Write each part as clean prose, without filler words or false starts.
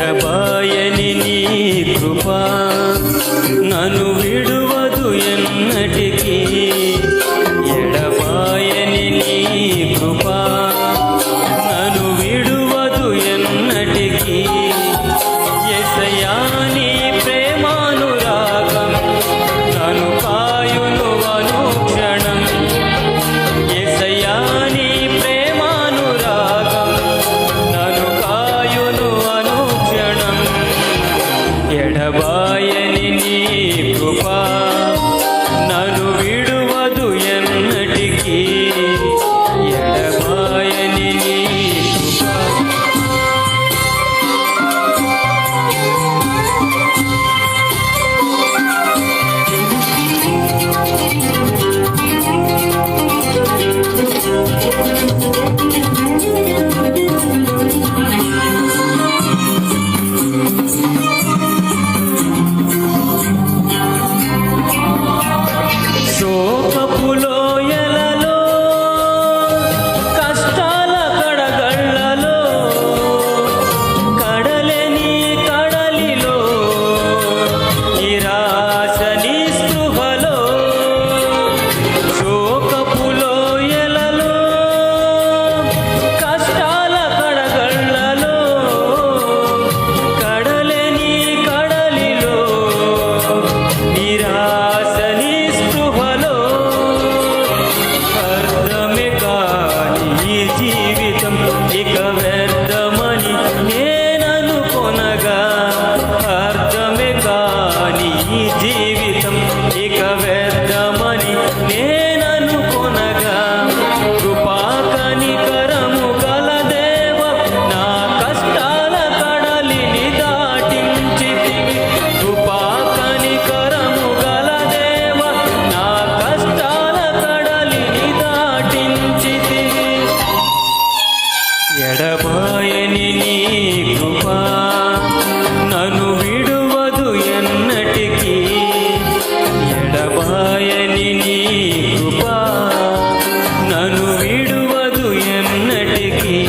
ఎడబాయని నీ కృప నన్ను విడువదు ఎన్నటికీ. ఎడబాయని నీ కృప నన్ను విడువదు ఎన్నటికీ. యేసయ్యా నీ ప్రేమానురాగం నన్ను కాయును అనుక్షణం. యేసయ్యా నీ ప్రేమానురాగం నన్ను కాయును అనుక్షణం. ఎడబాయని నీ కృప నన్ను విడువదు ఎన్నటికీ. ఎడబాయని నీ కృప. శోకపు లోయలలో, కష్టాల కడగళ్ళలో, కడలేని కడలిలో, నిరాశ నిస్పృహలో. శోకపు లోయలలో, కష్టాల కడగళ్ళలో, కడలేని కడలిలో, నిరాశ నిస్పృహలో. అర్థమే కాని ఈ జీవితం ఇక వ్యర్థమని నేననుకొనగా. అర్థమే కాని ఈ జీవితం ఇక వ్యర్థమని నేననుకొనగా. కృపా కనికరము గల దేవ నా కష్టాల కడలిని దాటించితివి. కృపా కనికరము గల దేవ నా కష్టాల కడలిని దాటించితివి. ఎడబాయని నీ కృప నన్ను విడువదు ఎన్నటికీ. ఎడబాయని నీ కృప నన్ను విడువదు ఎన్నటికీ.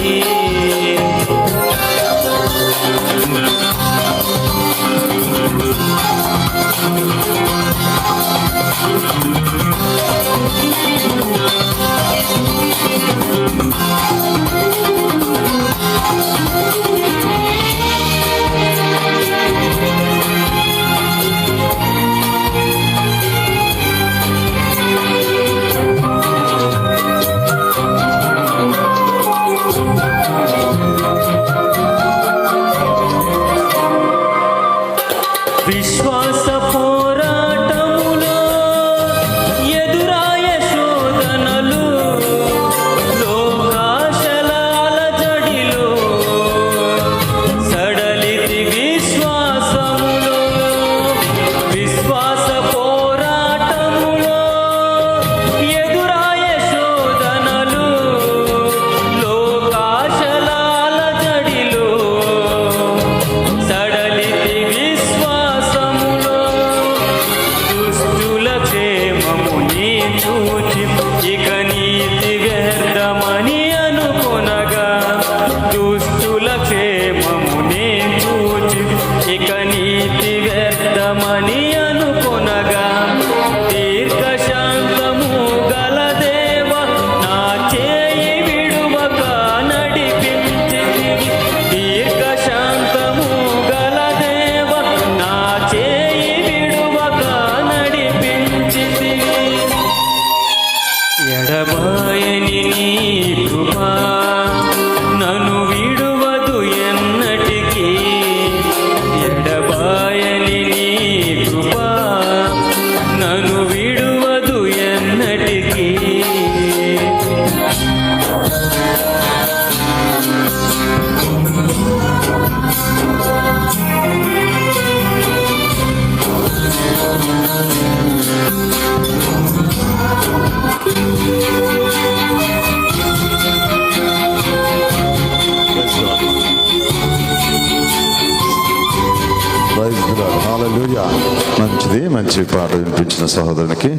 విశ్వాస పోరాటములో ఎదురాయ శోధనలు, లోకాశల అలజడిలో సడలితి విశ్వాసములో. విశ్వాస పోరాటములో ఎదురాయ శోధనలు, లోకాశల అలజడిలో సడలితి విశ్వాసములో. దుష్టుల క్షేమము నీ చూచి ఇక నీతి వ్యర్థమని అనుకొనగా. దుష్టుల క్షేమము నీ చూచి ఇక నీతి వ్యర్థమని అనుకొనగా. దీర్ఘశాంతము గల దేవ నా చేయి విడువక నడిపించితివి. దీర్ఘశాంతము గల దేవ నా చేయి విడువక నడిపించితివి. ఎడబాయని నీ కృప నన్ను విడువదు ఎన్నటికీ. ఎడబాయని నీ కృప నన్ను విడువదు ఎన్నటికీ. మంచిది, మంచి పాట వినిపించిన సహోదరునికి